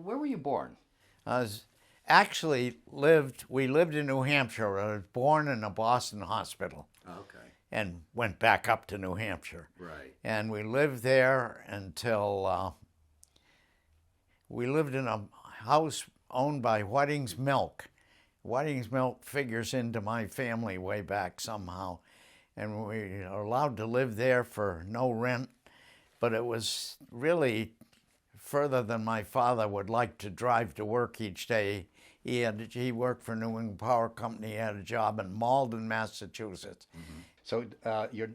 Where were you born? I was we lived in New Hampshire. I was born in a Boston hospital Okay. and went back up to New Hampshire. Right. And we lived there until we lived in a house owned by Whiting's Milk. Whiting's Milk figures into my family way back somehow. And we are allowed to live there for no rent, but it was really further than my father would like to drive to work each day. He worked for New England Power Company. He had a job in Malden, Massachusetts. Mm-hmm. So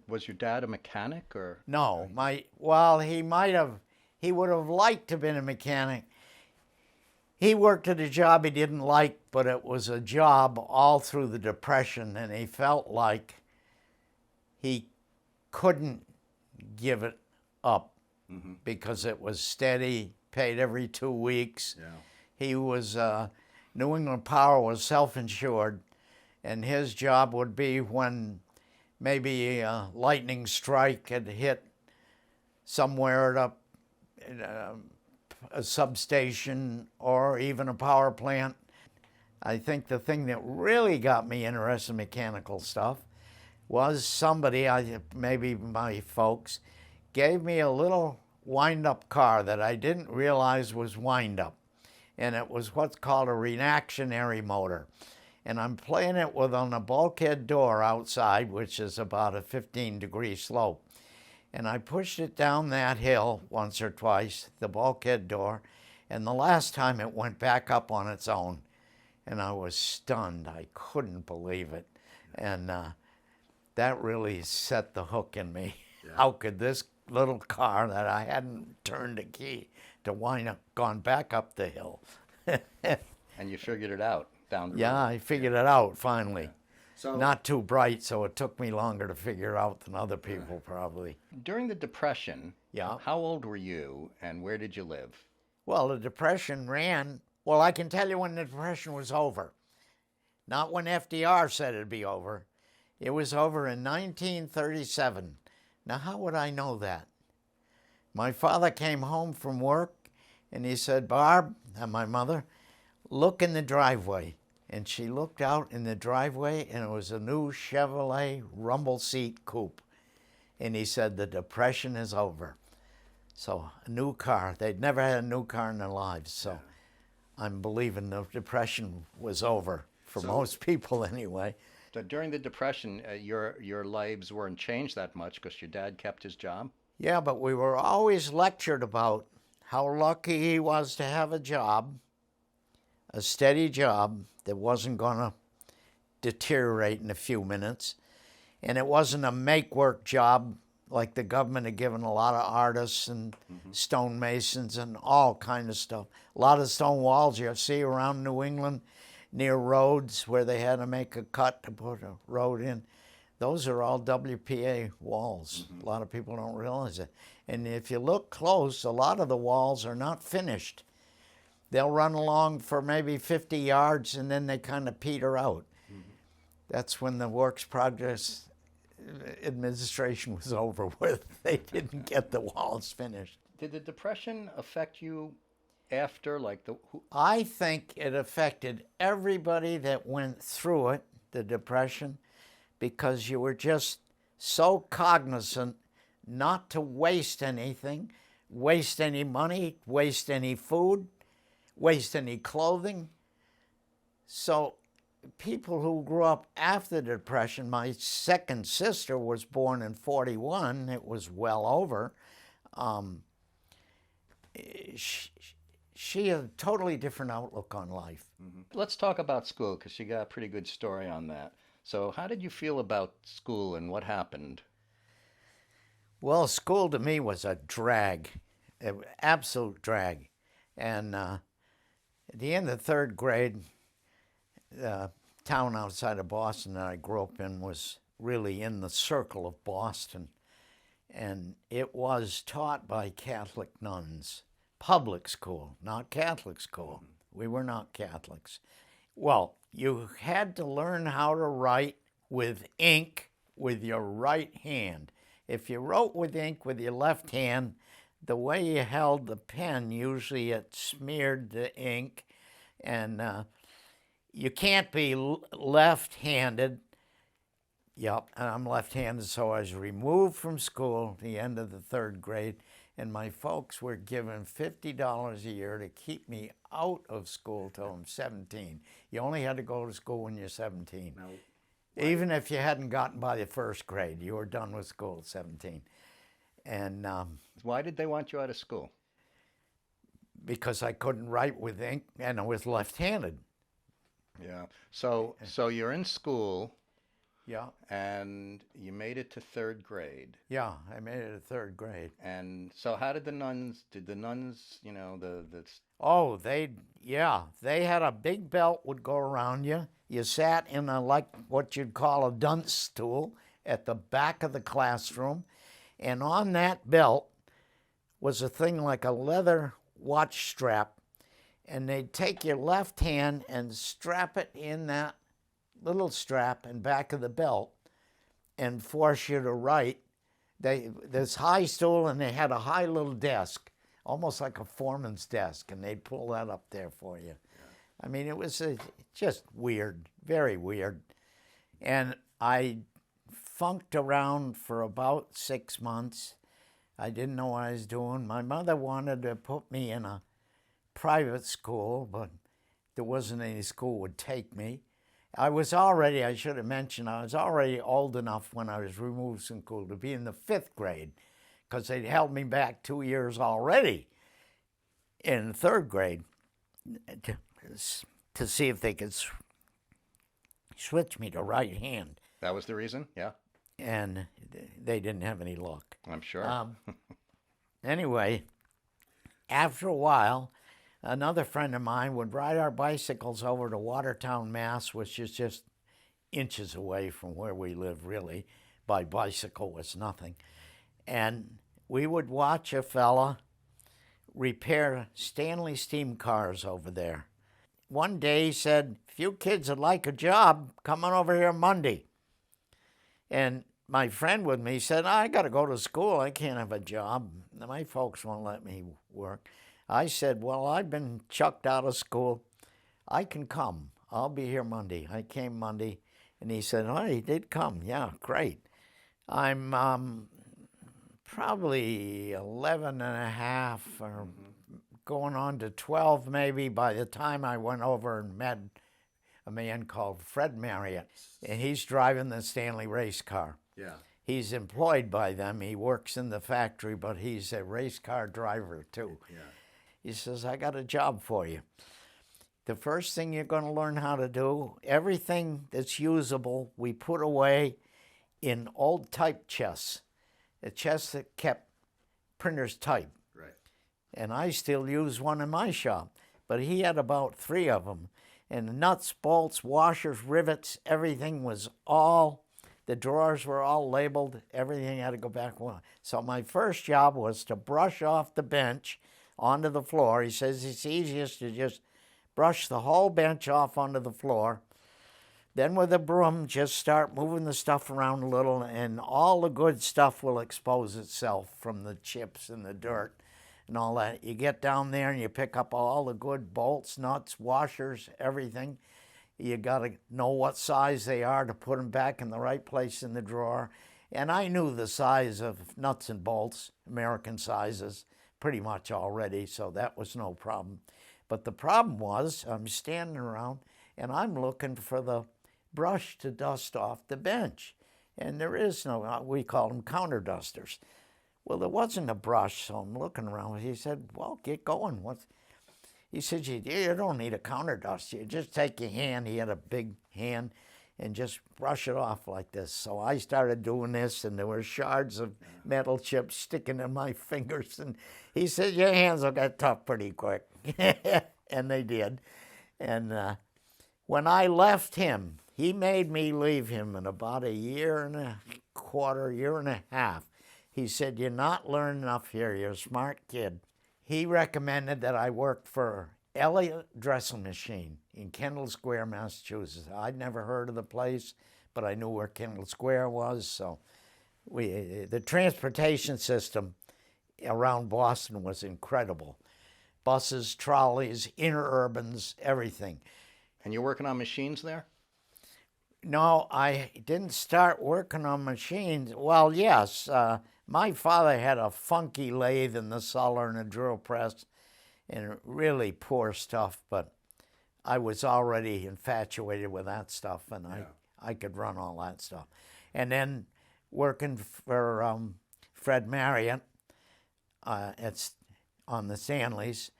was your dad a mechanic or? No, he would have liked to have been a mechanic. He worked at a job he didn't like, but it was a job all through the Depression, and he felt like he couldn't give it up because it was steady, paid every 2 weeks. Yeah. He was, New England Power was self-insured, and his job would be when maybe a lightning strike had hit somewhere at a substation or even a power plant. I think the thing that really got me interested in mechanical stuff was somebody, maybe my folks, gave me a little wind-up car that I didn't realize was wind-up. And it was what's called a reactionary motor. And I'm playing it on a bulkhead door outside, which is about a 15-degree slope. And I pushed it down that hill once or twice, the bulkhead door, and the last time it went back up on its own. And I was stunned. I couldn't believe it. And that really set the hook in me. Yeah. How could this little car that I hadn't turned a key to gone back up the hill? And you figured it out down the road. Yeah, I figured it out finally. Yeah. So, not too bright, so it took me longer to figure out than other people probably. During the Depression, yeah, how old were you and where did you live? Well, the Depression well, I can tell you when the Depression was over. Not when FDR said it'd be over. It was over in 1937. Now, how would I know that? My father came home from work and he said, "Barb," and my mother, "look in the driveway." And she looked out in the driveway, and it was a new Chevrolet rumble seat coupe. And he said, "The Depression is over." So a new car. They'd never had a new car in their lives. So I'm believing the Depression was over for most people anyway. So during the Depression, your lives weren't changed that much because your dad kept his job? Yeah, but we were always lectured about how lucky he was to have a job, a steady job that wasn't going to deteriorate in a few minutes. And it wasn't a make-work job like the government had given a lot of artists and stonemasons and all kind of stuff. A lot of stone walls you see around New England near roads where they had to make a cut to put a road in. Those are all WPA walls. A lot of people don't realize it. And if you look close, a lot of the walls are not finished. They'll run along for maybe 50 yards and then they kind of peter out. That's when the Works Progress Administration was over with. They didn't get the walls finished. Did the Depression affect you after, I think it affected everybody that went through it, the Depression, because you were just so cognizant not to waste anything, waste any money, waste any food, waste any clothing. So people who grew up after the Depression, my second sister was born in 41, it was well over. She had a totally different outlook on life. Let's talk about school, because you got a pretty good story on that. So how did you feel about school and what happened? Well, school to me was a drag, an absolute drag. And at the end of third grade, the town outside of Boston that I grew up in was really in the circle of Boston. And it was taught by Catholic nuns. Public school, not Catholic school. We were not Catholics. Well, you had to learn how to write with ink with your right hand. If you wrote with ink with your left hand, the way you held the pen, usually it smeared the ink, and you can't be left-handed. Yep, and I'm left-handed, so I was removed from school at the end of the third grade, and my folks were given $50 a year to keep me out of school till I'm 17. You only had to go to school when you're 17. Now, Even if you hadn't gotten by the first grade, you were done with school at 17. And why did they want you out of school? because I couldn't write with ink, and I was left-handed. Yeah. So you're in school Yeah, and you made it to third grade. yeah, I made it to third grade. And so how did the nuns, you know, the Oh, they had a big belt would go around you. You sat in a, like what you'd call a dunce stool at the back of the classroom, and on that belt was a thing like a leather watch strap, and they'd take your left hand and strap it in that little strap in back of the belt and force you to write. This high stool, and they had a high little desk, almost like a foreman's desk, and they'd pull that up there for you. I mean, it was just weird, very weird. And I funked around for about 6 months. I didn't know what I was doing. My mother wanted to put me in a private school, but there wasn't any school would take me. I should have mentioned, I was already old enough when I was removed from school to be in the 5th grade, because they'd held me back 2 years already in 3rd grade to see if they could switch me to right hand. that was the reason? Yeah, And they didn't have any luck. I'm sure. Anyway, after a while, another friend of mine would ride our bicycles over to Watertown, Mass., which is just inches away from where we live, really. By bicycle was nothing. And we would watch a fella repair Stanley steam cars over there. One day he said, if you kids would like a job, come on over here Monday. And my friend with me said, I got to go to school. I can't have a job. My folks won't let me work. I said, well, I've been chucked out of school. I can come. I'll be here Monday. I came Monday, and he said, oh, he did come. Yeah, great. I'm probably 11 and a half or going on to 12 maybe by the time I went over and met a man called Fred Marriott, and he's driving the Stanley race car. Yeah. He's employed by them. He works in the factory, but he's a race car driver too. Yeah. He says, I got a job for you. The first thing you're going to learn how to do, everything that's usable, we put away in old type chests, a chest that kept printer's type. Right. And I still use one in my shop, but he had about 3 of them. And nuts, bolts, washers, rivets, everything was all, the drawers were all labeled, everything had to go back. So my first job was to brush off the bench onto the floor. He says it's easiest to just brush the whole bench off onto the floor. Then with a broom, just start moving the stuff around a little, and all the good stuff will expose itself from the chips and the dirt and all that. You get down there and you pick up all the good bolts, nuts, washers, everything. You got to know what size they are to put them back in the right place in the drawer. And I knew the size of nuts and bolts, American sizes, pretty much already, so that was no problem. But the problem was I'm standing around and I'm looking for the brush to dust off the bench. And there is no, we call them counter dusters. Well, there wasn't a brush, so I'm looking around. He said, well, get going. He said, you don't need a counter duster. You just take your hand. He had a big hand, and just brush it off like this. So I started doing this, and there were shards of metal chips sticking in my fingers. And he said, your hands will get tough pretty quick. And they did. And when I left him, he made me leave him in about a year and a quarter, year and a half. He said, you're not learning enough here. You're a smart kid. He recommended that I work for Elliott Dressel Machine in Kendall Square, Massachusetts. I'd never heard of the place, but I knew where Kendall Square was. So the transportation system around Boston was incredible. Buses, trolleys, interurbans, everything. And you're working on machines there? No, I didn't start working on machines. Well, yes, my father had a funky lathe in the cellar and a drill press and really poor stuff, but I was already infatuated with that stuff, and I could run all that stuff. And then working for Fred Marriott on the Stanleys,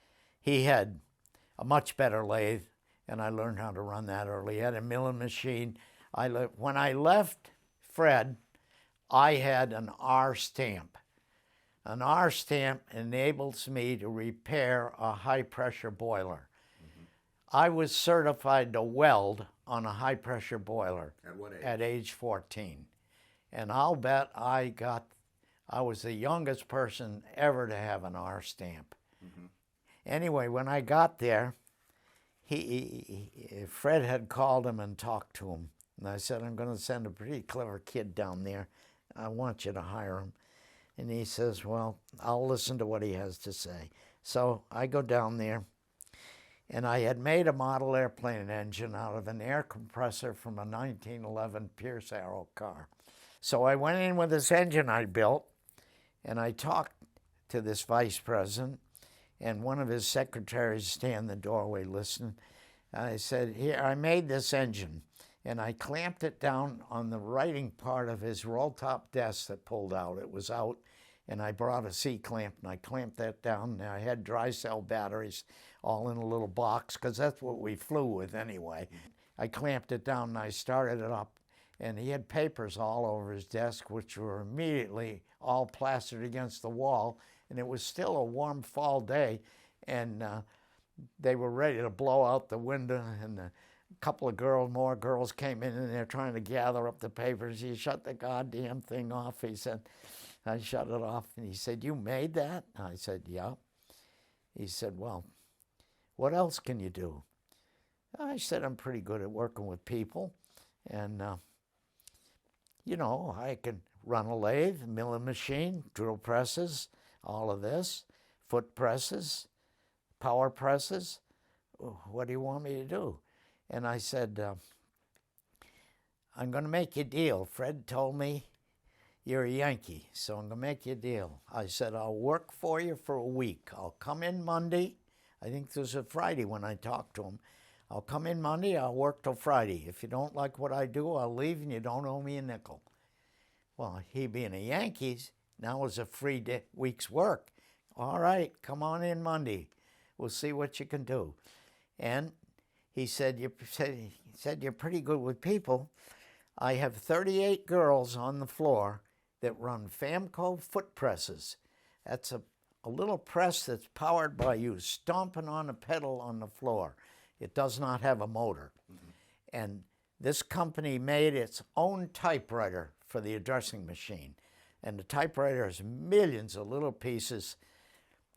he had a much better lathe, and I learned how to run that early. He had a milling machine. When I left Fred, I had an R stamp. An R stamp enables me to repair a high-pressure boiler. I was certified to weld on a high-pressure boiler. At what age? At age 14. And I'll bet I was the youngest person ever to have an R stamp. Anyway, when I got there, Fred had called him and talked to him. And I said, I'm going to send a pretty clever kid down there. I want you to hire him. And he says, well, I'll listen to what he has to say. So I go down there, and I had made a model airplane engine out of an air compressor from a 1911 Pierce Arrow car. So I went in with this engine I built, and I talked to this vice president, and one of his secretaries stand in the doorway listening. I said, here, I made this engine, and I clamped it down on the writing part of his roll-top desk that pulled out. It was out, and I brought a C-clamp, and I clamped that down. And I had dry cell batteries all in a little box, because that's what we flew with anyway. I clamped it down, and I started it up, and he had papers all over his desk, which were immediately all plastered against the wall, and it was still a warm fall day, and they were ready to blow out the window, and a couple of more girls came in, and they're trying to gather up the papers. He shut the goddamn thing off. He said, I shut it off, and he said, you made that? I said, yeah. He said, well, what else can you do? I said, I'm pretty good at working with people, and you know, I can run a lathe, milling machine, drill presses, all of this, foot presses, power presses. What do you want me to do? And I said, I'm going to make you a deal. Fred told me you're a Yankee, so I'm going to make you a deal. I said, I'll work for you for a week. I'll come in Monday. I think this was a Friday when I talked to him. I'll come in Monday, I'll work till Friday. If you don't like what I do, I'll leave and you don't owe me a nickel. Well, he being a Yankees, now was a free week's work. All right, come on in Monday. We'll see what you can do. And he said, you're pretty good with people. I have 38 girls on the floor that run Famco foot presses. That's a little press that's powered by you stomping on a pedal on the floor. It does not have a motor. And this company made its own typewriter for the addressing machine. And the typewriter has millions of little pieces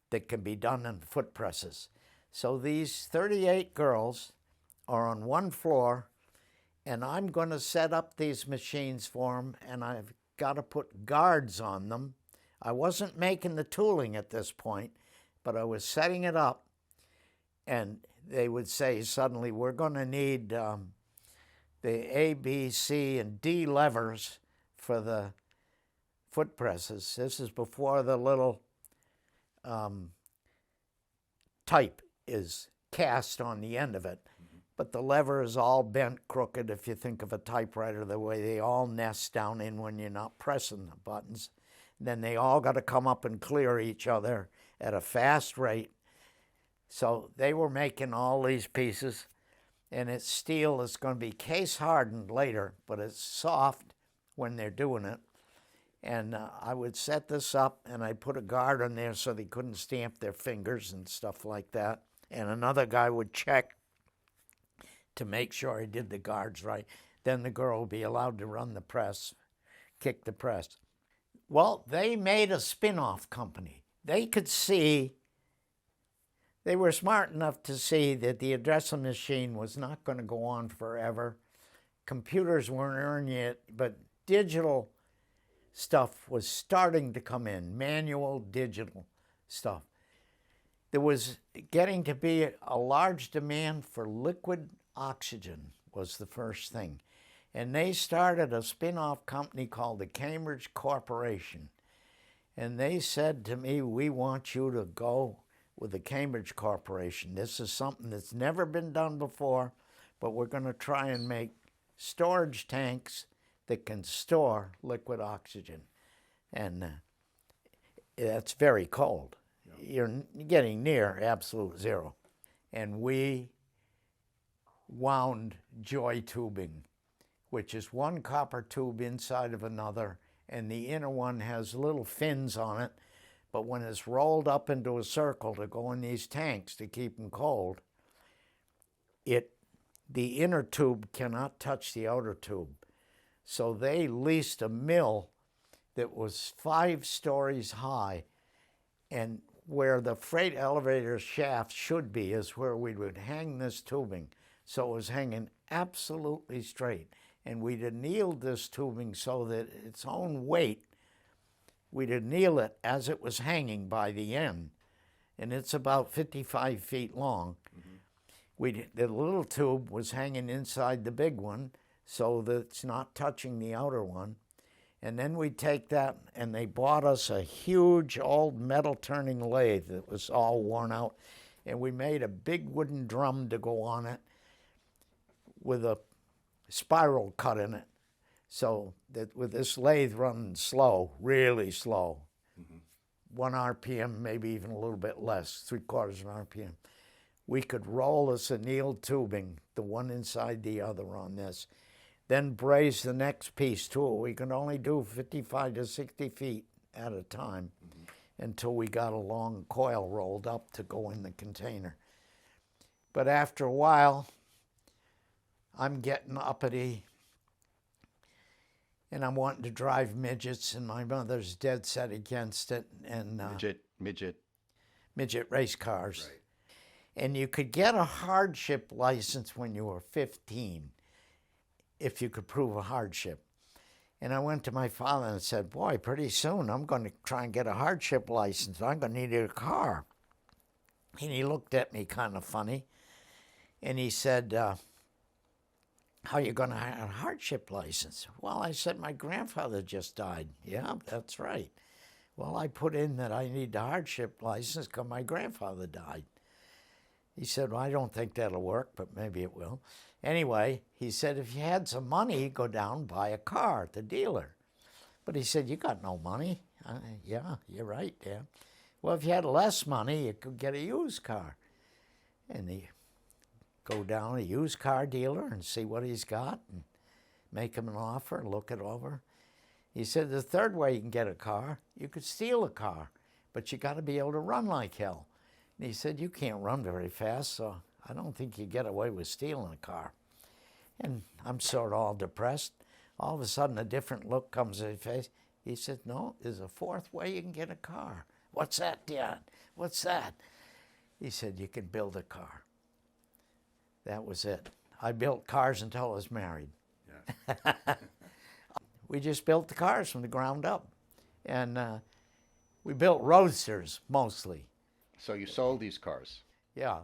that can be done in foot presses. So these 38 girls are on one floor, and I'm going to set up these machines for them, and I've got to put guards on them. I wasn't making the tooling at this point, but I was setting it up, and they would say suddenly, we're going to need the A, B, C, and D levers for the foot presses. This is before the little type is cast on the end of it. But the lever is all bent crooked if you think of a typewriter, the way they all nest down in when you're not pressing the buttons. Then they all got to come up and clear each other at a fast rate. So they were making all these pieces, and it's steel. It's going to be case hardened later, but it's soft when they're doing it. And I would set this up, and I'd put a guard on there so they couldn't stamp their fingers and stuff like that. And another guy would check to make sure I did the guards right. Then the girl would be allowed to run the press, kick the press. Well, they made a spin-off company. They could see, they were smart enough to see that the addressing machine was not going to go on forever. Computers weren't earning it, but digital stuff was starting to come in, manual, digital stuff. There was getting to be a large demand for liquid oxygen was the first thing. And they started a spin-off company called the Cambridge Corporation. And they said to me, we want you to go with the Cambridge Corporation. This is something that's never been done before, but we're going to try and make storage tanks that can store liquid oxygen. And that's very cold. You're getting near absolute zero. And we wound joy tubing, which is one copper tube inside of another, and the inner one has little fins on it, but when it's rolled up into a circle to go in these tanks to keep them cold, the inner tube cannot touch the outer tube. So they leased a mill that was 5 stories high, and where the freight elevator shaft should be is where we would hang this tubing. So it was hanging absolutely straight. And we'd annealed this tubing so that its own weight, we'd anneal it as it was hanging by the end. And it's about 55 feet long. Mm-hmm. The little tube was hanging inside the big one so that it's not touching the outer one. And then we'd take that, and they bought us a huge old metal turning lathe that was all worn out. And we made a big wooden drum to go on it with a spiral cut in it, so that with this lathe running slow, really slow, 1 RPM, maybe even a little bit less, 3/4 of an RPM, we could roll this annealed tubing, the one inside the other on this, then braze the next piece to it. We could only do 55 to 60 feet at a time until we got a long coil rolled up to go in the container. But after a while, I'm getting uppity, and I'm wanting to drive midgets, and my mother's dead set against it. And midget race cars. Right. And you could get a hardship license when you were 15, if you could prove a hardship. And I went to my father and said, boy, pretty soon I'm going to try and get a hardship license. I'm going to need a car. And he looked at me kind of funny, and he said, how are you going to have a hardship license? Well, I said, my grandfather just died. Yeah, that's right. Well, I put in that I need the hardship license because my grandfather died. He said, well, I don't think that'll work, but maybe it will. Anyway, he said, if you had some money, go down and buy a car at the dealer. But he said, you got no money. Yeah, you're right, Dad. Well, if you had less money, you could get a used car. And he go down to a used car dealer and see what he's got and make him an offer, look it over. He said, the third way you can get a car, you could steal a car, but you got to be able to run like hell. And he said, you can't run very fast, so I don't think you get away with stealing a car. And I'm sort of all depressed. All of a sudden, a different look comes in his face. He said, no, there's a fourth way you can get a car. What's that, Dad? What's that? He said, you can build a car. That was it. I built cars until I was married. Yeah. We just built the cars from the ground up. And we built roadsters, mostly. So you sold these cars? Yeah.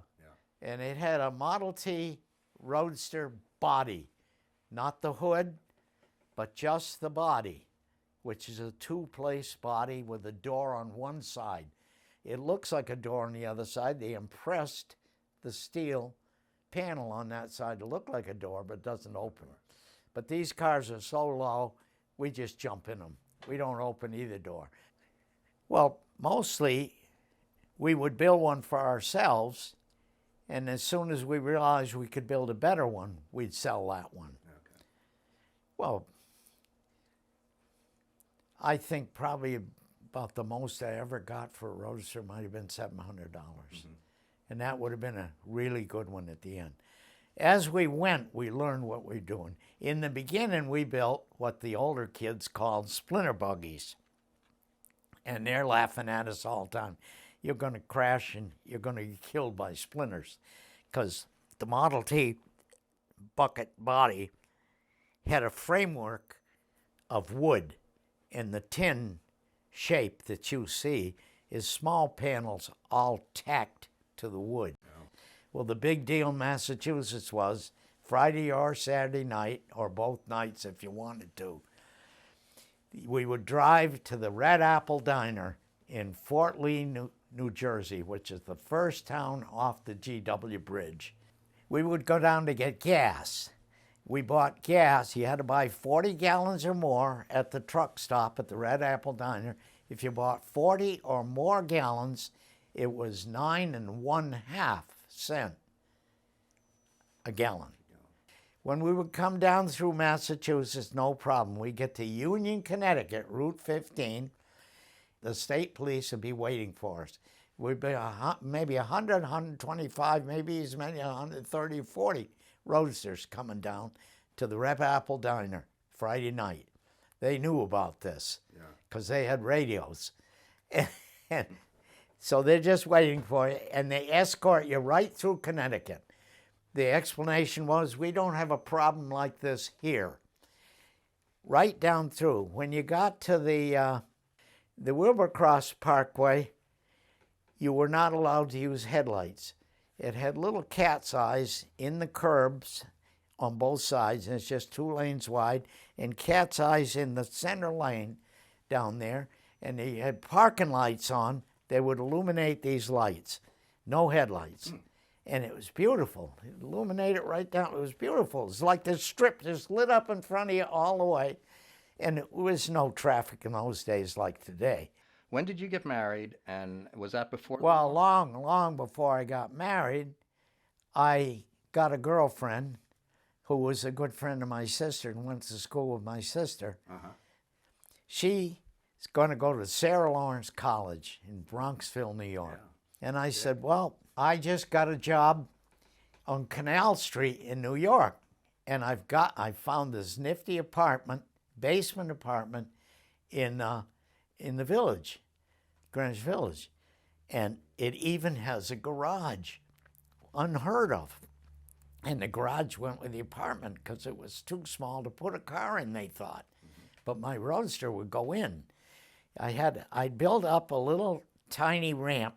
And it had a Model T roadster body. Not the hood, but just the body, which is a 2-place body with a door on one side. It looks like a door on the other side. They impressed the steel panel on that side to look like a door, but it doesn't open. But these cars are so low, we just jump in them. We don't open either door. Well, mostly we would build one for ourselves, and as soon as we realized we could build a better one, we'd sell that one. Okay. Well, I think probably about the most I ever got for a roadster might have been $700. Mm-hmm. And that would have been a really good one at the end. As we went, we learned what we were doing. In the beginning, we built what the older kids called splinter buggies. And they're laughing at us all the time. You're going to crash and you're going to get killed by splinters. Because the Model T bucket body had a framework of wood. And the tin shape that you see is small panels all tacked to the wood. Yeah. Well, the big deal in Massachusetts was Friday or Saturday night, or both nights if you wanted to, we would drive to the Red Apple Diner in Fort Lee, New Jersey, which is the first town off the GW Bridge. We would go down to get gas. We bought gas. You had to buy 40 gallons or more at the truck stop at the Red Apple Diner. If you bought 40 or more gallons, it was 9 1/2 cents a gallon. When we would come down through Massachusetts, no problem. We get to Union, Connecticut, Route 15. The state police would be waiting for us. We'd be maybe 100, 125, maybe as many 130, 40 roadsters coming down to the Red Apple Diner Friday night. They knew about this because they had radios. And so they're just waiting for you, and they escort you right through Connecticut. The explanation was, we don't have a problem like this here. Right down through. When you got to the Wilbercross Parkway, you were not allowed to use headlights. It had little cat's eyes in the curbs on both sides, and it's just 2 lanes wide, and cat's eyes in the center lane down there, and they had parking lights on. They would illuminate these lights, no headlights. And it was beautiful. It illuminated right down. It was beautiful. It was like this strip just lit up in front of you all the way. And it was no traffic in those days like today. When did you get married, and was that before? Well, long before I got married, I got a girlfriend who was a good friend of my sister and went to school with my sister. She's going to go to Sarah Lawrence College in Bronxville, New York. Yeah. And I said, well, I just got a job on Canal Street in New York, and I found this nifty apartment, basement apartment in the village, Greenwich Village, and it even has a garage, unheard of. And the garage went with the apartment because it was too small to put a car in, they thought. But my roadster would go in. I built up a little tiny ramp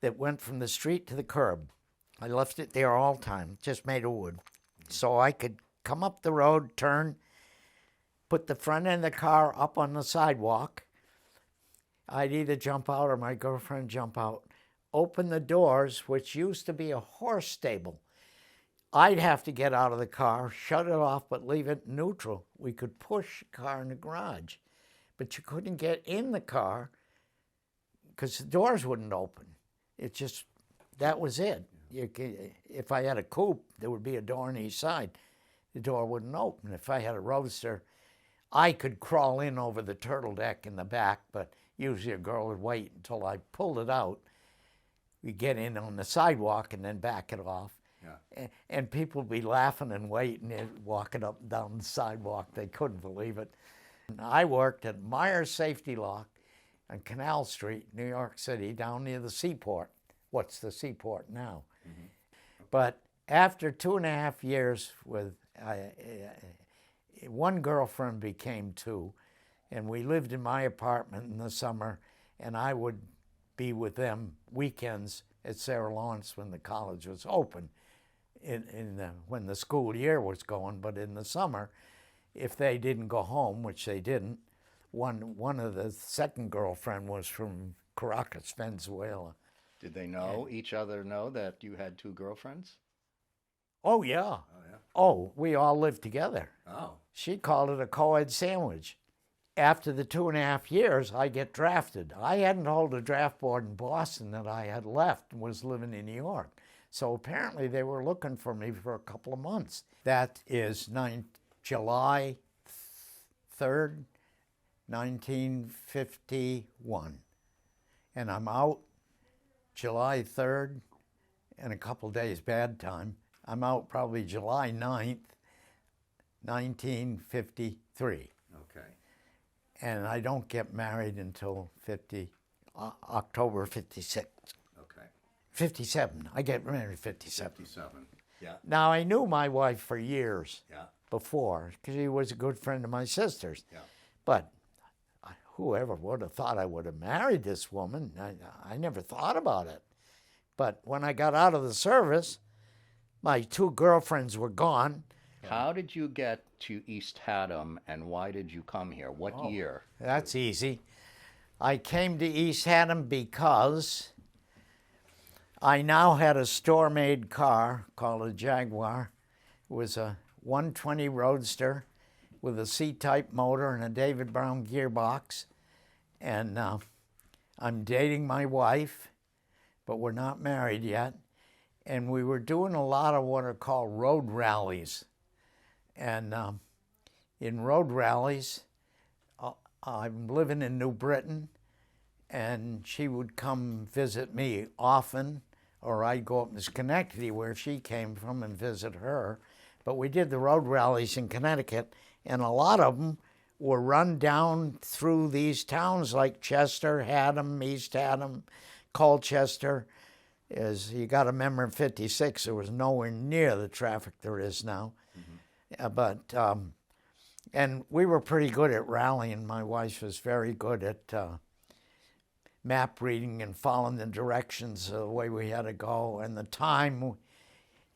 that went from the street to the curb. I left it there all the time, just made of wood. So I could come up the road, turn, put the front end of the car up on the sidewalk. I'd either jump out or my girlfriend jump out, open the doors, which used to be a horse stable. I'd have to get out of the car, shut it off, but leave it neutral. We could push the car in the garage, but you couldn't get in the car because the doors wouldn't open. It just, that was it. If I had a coupe, there would be a door on each side. The door wouldn't open. If I had a roadster, I could crawl in over the turtle deck in the back, but usually a girl would wait until I pulled it out. We'd get in on the sidewalk and then back it off. Yeah. And people would be laughing and waiting and walking up and down the sidewalk. They couldn't believe it. And I worked at Myers Safety Lock on Canal Street, New York City, down near the seaport. What's the seaport now? Mm-hmm. But after 2.5 years with one girlfriend became 2, and we lived in my apartment in the summer, and I would be with them weekends at Sarah Lawrence when the college was open, when the school year was going. But in the summer, if they didn't go home, which they didn't, one of the second girlfriend was from Caracas, Venezuela. Did they know, each other know that you had 2 girlfriends? Oh, yeah. Oh, yeah. Oh, we all lived together. Oh. She called it a co-ed sandwich. After the 2.5 years, I get drafted. I hadn't told the draft board in Boston that I had left and was living in New York. So apparently they were looking for me for a couple of months. That is July 3rd, 1951. And I'm out July 3rd and a couple days bad time. I'm out probably July 9th, 1953. Okay. And I don't get married until October 56. Okay. 57. I get married 57. 57, yeah. Now, I knew my wife for years yeah. before because she was a good friend of my sister's. Yeah. But whoever would have thought I would have married this woman? I never thought about it. But when I got out of the service, my 2 girlfriends were gone. How did you get to East Haddam, and why did you come here? What year? That's easy. I came to East Haddam because I now had a store-made car called a Jaguar. It was a 120 Roadster with a C-type motor and a David Brown gearbox. And I'm dating my wife, but we're not married yet. And we were doing a lot of what are called road rallies. And in road rallies, I'm living in New Britain, and she would come visit me often, or I'd go up to Schenectady, where she came from, and visit her. But we did the road rallies in Connecticut, and a lot of them were run down through these towns like Chester, Haddam, East Haddam, Colchester. As you got to remember, in '56, there was nowhere near the traffic there is now. And we were pretty good at rallying. My wife was very good at map reading and following the directions the way we had to go. And the time,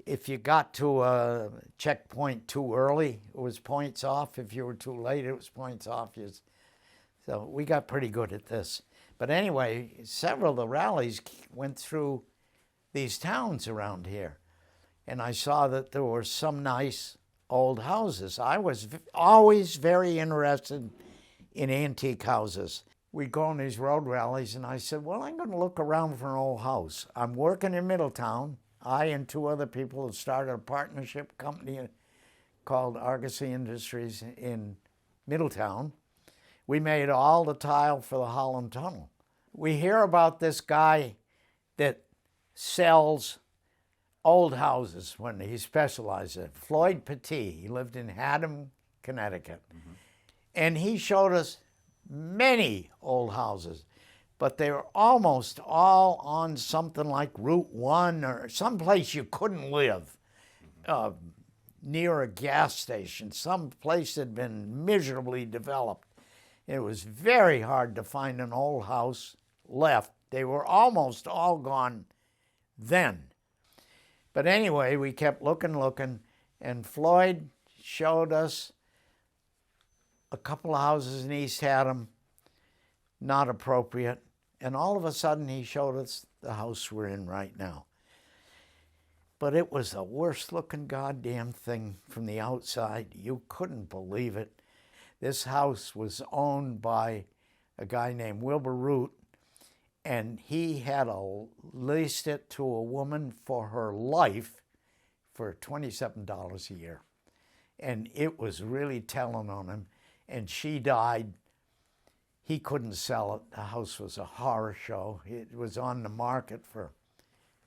if you got to a checkpoint too early, it was points off. If you were too late, it was points off. So we got pretty good at this. But anyway, several of the rallies went through these towns around here. And I saw that there were some nice old houses. I was always very interested in antique houses. We'd go on these road rallies, and I said, well, I'm going to look around for an old house. I'm working in Middletown. I and 2 other people have started a partnership company called Argosy Industries in Middletown. We made all the tile for the Holland Tunnel. We hear about this guy that sells old houses when he specialized in it. Floyd Petit. He lived in Haddam, Connecticut. And he showed us many old houses, but they were almost all on something like Route 1 or someplace you couldn't live, near a gas station, some place that had been miserably developed. It was very hard to find an old house left. They were almost all gone then. But anyway, we kept looking, and Floyd showed us a couple of houses in East Haddam, not appropriate, and all of a sudden he showed us the house we're in right now. But it was the worst looking goddamn thing from the outside. You couldn't believe it. This house was owned by a guy named Wilbur Root, and he had leased it to a woman for her life for $27 a year. And it was really telling on him. And she died. He couldn't sell it. The house was a horror show. It was on the market for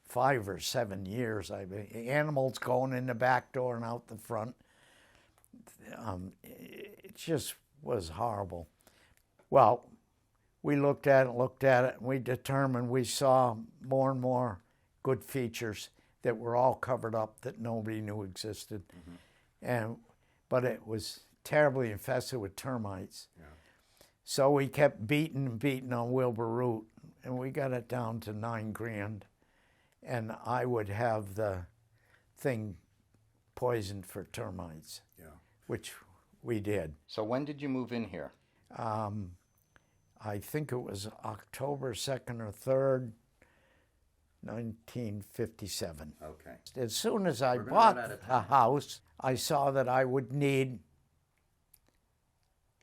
5 or 7 years. Animals going in the back door and out the front. It just was horrible. Well, we looked at it, and we determined we saw more and more good features that were all covered up that nobody knew existed. But it was terribly infested with termites. Yeah. So we kept beating on Wilbur Root, and we got it down to $9,000. And I would have the thing poisoned for termites, which we did. So when did you move in here? I think it was October 2nd or 3rd, 1957. Okay. As soon as I bought a house, I saw that I would need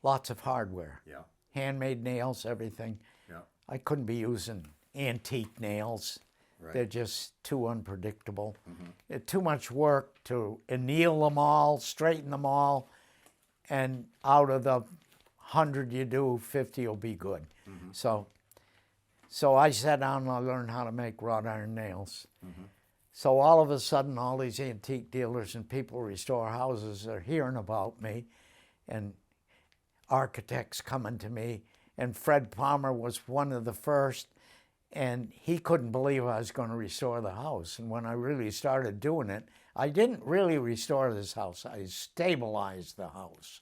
lots of hardware. Yeah. Handmade nails, everything. Yeah. I couldn't be using antique nails. Right. They're just too unpredictable. It's too much work to anneal them all, straighten them all, and out of the 100 you do, 50 will be good. So I sat down and I learned how to make wrought iron nails. So all of a sudden, all these antique dealers and people who restore houses are hearing about me, and architects coming to me. And Fred Palmer was one of the first, and he couldn't believe I was going to restore the house. And when I really started doing it, I didn't really restore this house. I stabilized the house.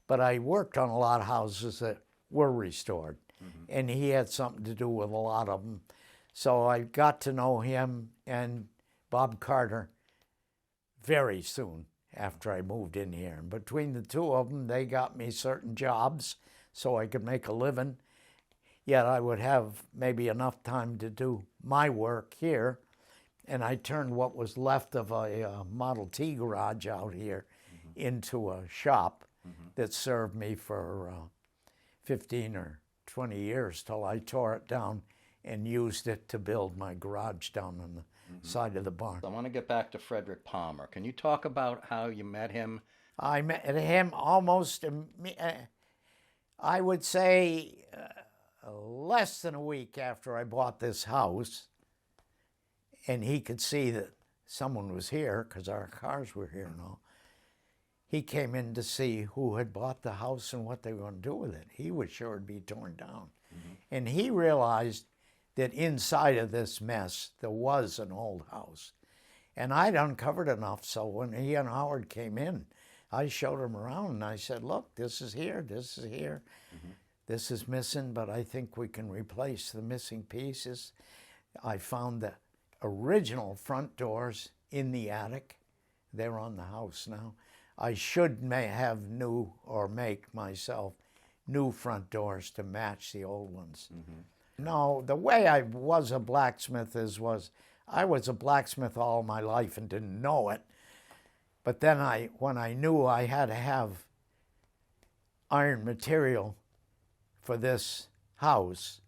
But I worked on a lot of houses that were restored. And he had something to do with a lot of them. So I got to know him and Bob Carter very soon after I moved in here. And between the two of them, they got me certain jobs so I could make a living. Yet I would have maybe enough time to do my work here. And I turned what was left of a Model T garage out here into a shop that served me for 15 or 20 years till I tore it down and used it to build my garage down on the side of the barn. I want to get back to Frederick Palmer. Can you talk about how you met him? I met him almost, I would say, less than a week after I bought this house, and he could see that someone was here because our cars were here and all. He came in to see who had bought the house and what they were going to do with it. He was sure it'd be torn down. And he realized that inside of this mess, there was an old house. And I'd uncovered enough, so when he and Howard came in, I showed him around and I said, look, this is here, this is here. This is missing, but I think we can replace the missing pieces. I found the original front doors in the attic. They're on the house now. I should have make myself new front doors to match the old ones. No, the way I was a blacksmith I was a blacksmith all my life and didn't know it. But then when I knew I had to have iron material for this house,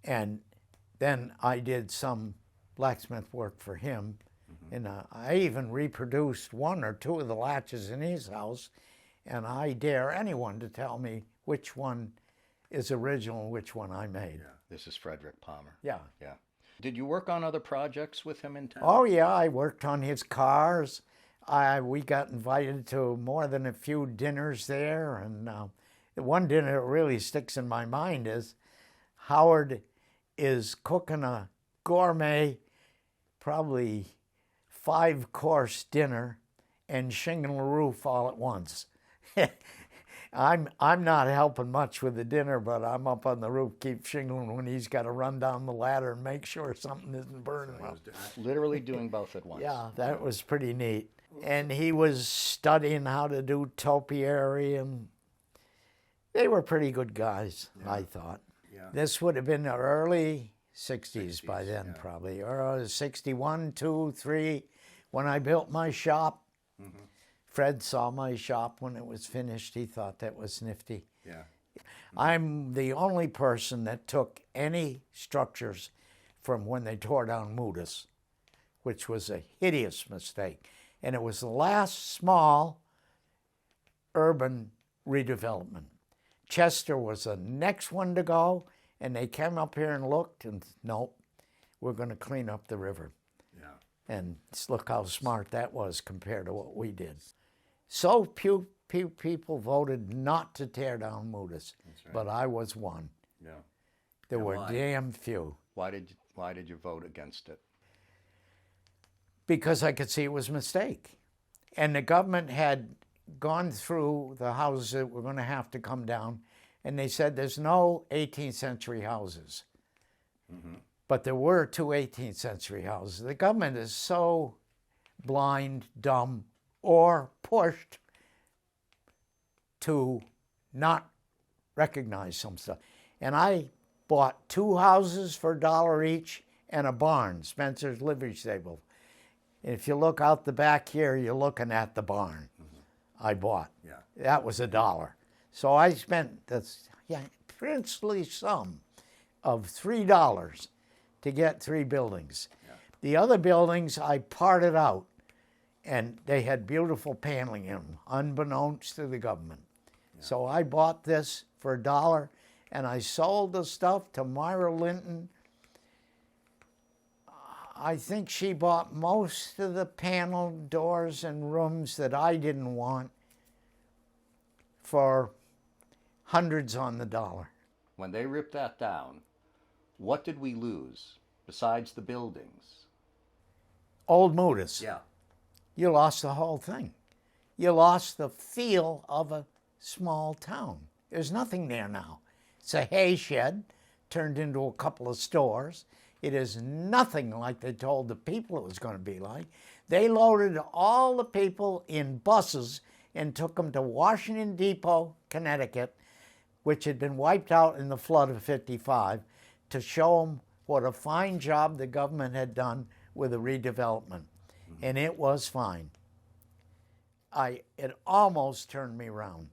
and then I did some blacksmith work for him, and I even reproduced one or two of the latches in his house, and I dare anyone to tell me which one is original and which one I made. Yeah. This is Frederick Palmer. Yeah. Yeah. Did you work on other projects with him in town? Oh, yeah, I worked on his cars. We got invited to more than a few dinners there, and the one dinner that really sticks in my mind is Howard is cooking a gourmet, probably 5-course dinner and shingling the roof all at once. I'm not helping much with the dinner, but I'm up on the roof, keep shingling when he's got to run down the ladder and make sure something isn't burning up. Literally doing both at once. Yeah, that was pretty neat. And he was studying how to do topiary, and they were pretty good guys, I thought. Yeah. This would have been the early 60s by then, probably, or 61, 2, 3, when I built my shop. Fred saw my shop when it was finished. He thought that was nifty. Yeah. I'm the only person that took any structures from when they tore down Moodus, which was a hideous mistake. And it was the last small urban redevelopment. Chester was the next one to go, and they came up here and looked, and nope, we're going to clean up the river. Yeah. And look how smart that was compared to what we did. So few people voted not to tear down Moodus, Right. but I was one. Yeah. There And were why? damn few. Why did you vote against it? Because I could see it was a mistake. And the government had gone through the houses that were going to have to come down, and they said there's no 18th century houses. But there were 2 18th century houses. The government is so blind, dumb, or pushed to not recognize some stuff. And I bought 2 houses for $1 each and a barn, Spencer's livery stable. And if you look out the back here, you're looking at the barn I bought. Yeah. That was $1. So I spent this princely sum of $3 to get 3 buildings. Yeah. The other buildings I parted out, and they had beautiful paneling in them, unbeknownst to the government. So I bought this for $1, and I sold the stuff to Myra Linton. I think she bought most of the panel doors and rooms that I didn't want for hundreds on the dollar. When they ripped that down, what did we lose besides the buildings? Old Moodus. Yeah. You lost the whole thing. You lost the feel of a small town. There's nothing there now. It's a hay shed turned into a couple of stores. It is nothing like they told the people it was going to be like. They loaded all the people in buses and took them to Washington Depot, Connecticut, which had been wiped out in the flood of '55, to show them what a fine job the government had done with the redevelopment. And it was fine. It almost turned me around.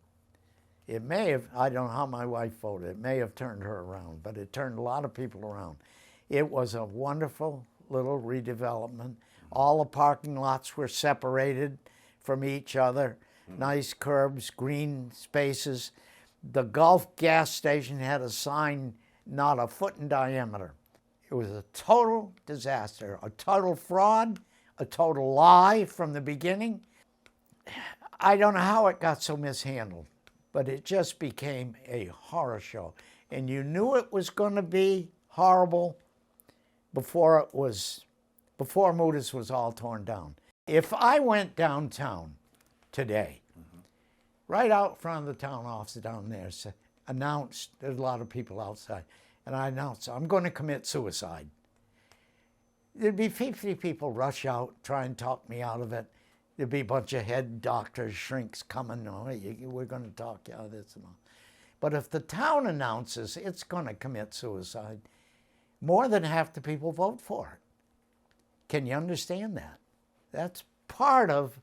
It may have, I don't know how my wife voted, it may have turned her around, but it turned a lot of people around. It was a wonderful little redevelopment. All the parking lots were separated from each other, nice curbs, green spaces. The Gulf gas station had a sign not a foot in diameter. It was a total disaster, a total fraud, a total lie from the beginning. I don't know how it got so mishandled, but it just became a horror show. And you knew it was going to be horrible before Moodus was all torn down. If I went downtown today, right out front of the town office down there, announced, there's a lot of people outside, and I announced, I'm going to commit suicide. There'd be 50 people rush out, try and talk me out of it. There'd be a bunch of head doctors, shrinks coming, we're going to talk you out of this and all. But if the town announces it's going to commit suicide, more than half the people vote for it. Can you understand that? That's part of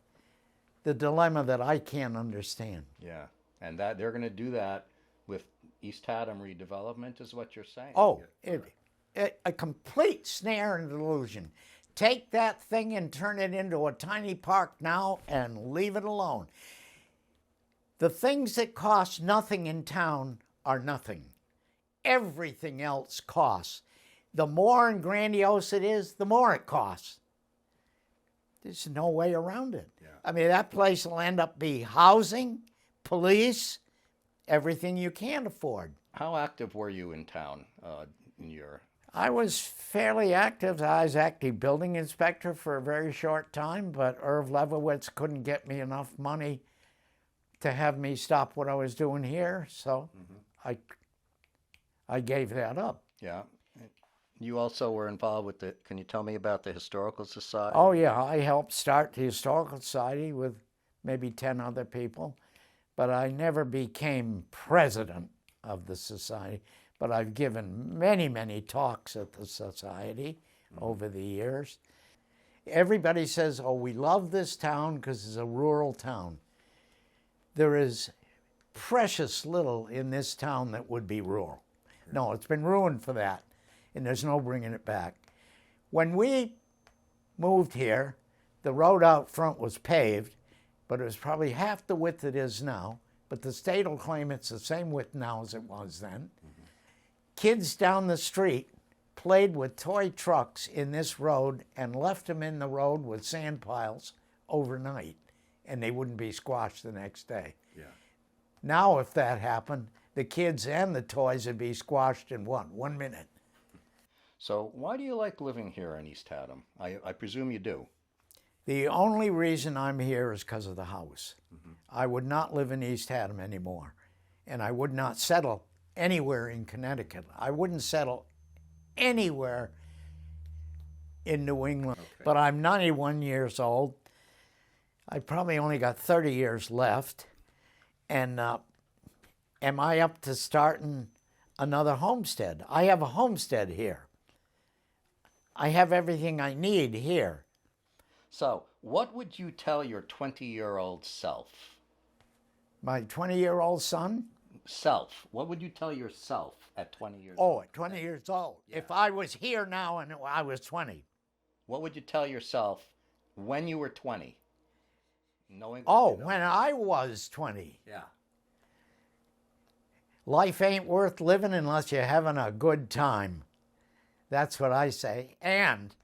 the dilemma that I can't understand. Yeah, and that they're going to do that with East Haddam redevelopment is what you're saying. Oh, a complete snare and delusion. Take that thing and turn it into a tiny park now and leave it alone. The things that cost nothing in town are nothing. Everything else costs. The more grandiose it is, the more it costs. There's no way around it. Yeah. I mean, that place will end up being housing, police, everything you can't afford. How active were you in town in your... I was fairly active. I was active building inspector for a very short time, but Irv Levowitz couldn't get me enough money to have me stop what I was doing here, so I gave that up. Yeah. You also were involved with the, can you tell me about the Historical Society? Oh yeah, I helped start the Historical Society with maybe 10 other people, but I never became president of the society. But I've given many, many talks at the society over the years. Everybody says, oh, we love this town because it's a rural town. There is precious little in this town that would be rural. No, it's been ruined for that, and there's no bringing it back. When we moved here, the road out front was paved, but it was probably half the width it is now, but the state will claim it's the same width now as it was then. Kids down the street played with toy trucks in this road and left them in the road with sand piles overnight, and they wouldn't be squashed the next day. Yeah. Now, if that happened, the kids and the toys would be squashed in 1 minute. So why do you like living here in East Haddam? I presume you do. The only reason I'm here is because of the house. I would not live in East Haddam anymore, and I would not settle anywhere in Connecticut. I wouldn't settle anywhere in New England. Okay. But I'm 91 years old. I probably only got 30 years left. And am I up to starting another homestead? I have a homestead here. I have everything I need here. So what would you tell your 20-year-old self? My 20-year-old son? Self. What would you tell yourself at 20 years Oh, old? at 20 years old. Yeah. If I was here now and I was 20. What would you tell yourself when you were 20? Knowing Oh, when I was 20. Yeah. Life ain't worth living unless you're having a good time. That's what I say. And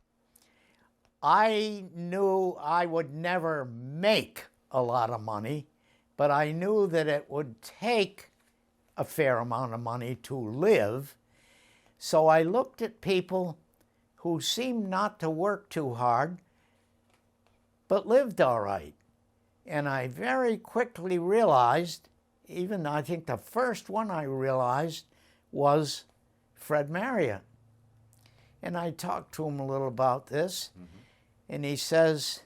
I knew I would never make a lot of money, but I knew that it would take a fair amount of money to live. So I looked at people who seemed not to work too hard, but lived all right. And I very quickly realized even I think the first one I realized was Fred Marriott. And I talked to him a little about this, and he says,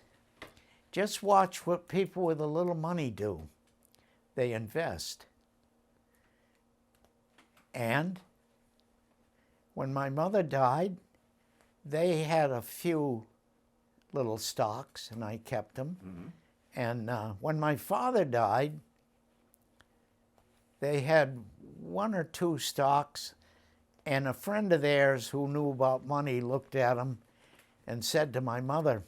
just watch what people with a little money do. They invest. And when my mother died, they had a few little stocks, and I kept them. And when my father died, they had one or two stocks, and a friend of theirs who knew about money looked at them and said to my mother,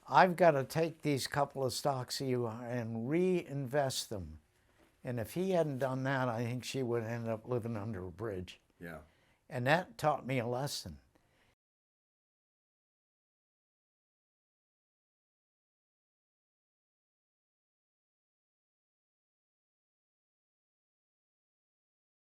I've got to take these couple of stocks of you and reinvest them. And if he hadn't done that, I think she would end up living under a bridge. Yeah. And that taught me a lesson.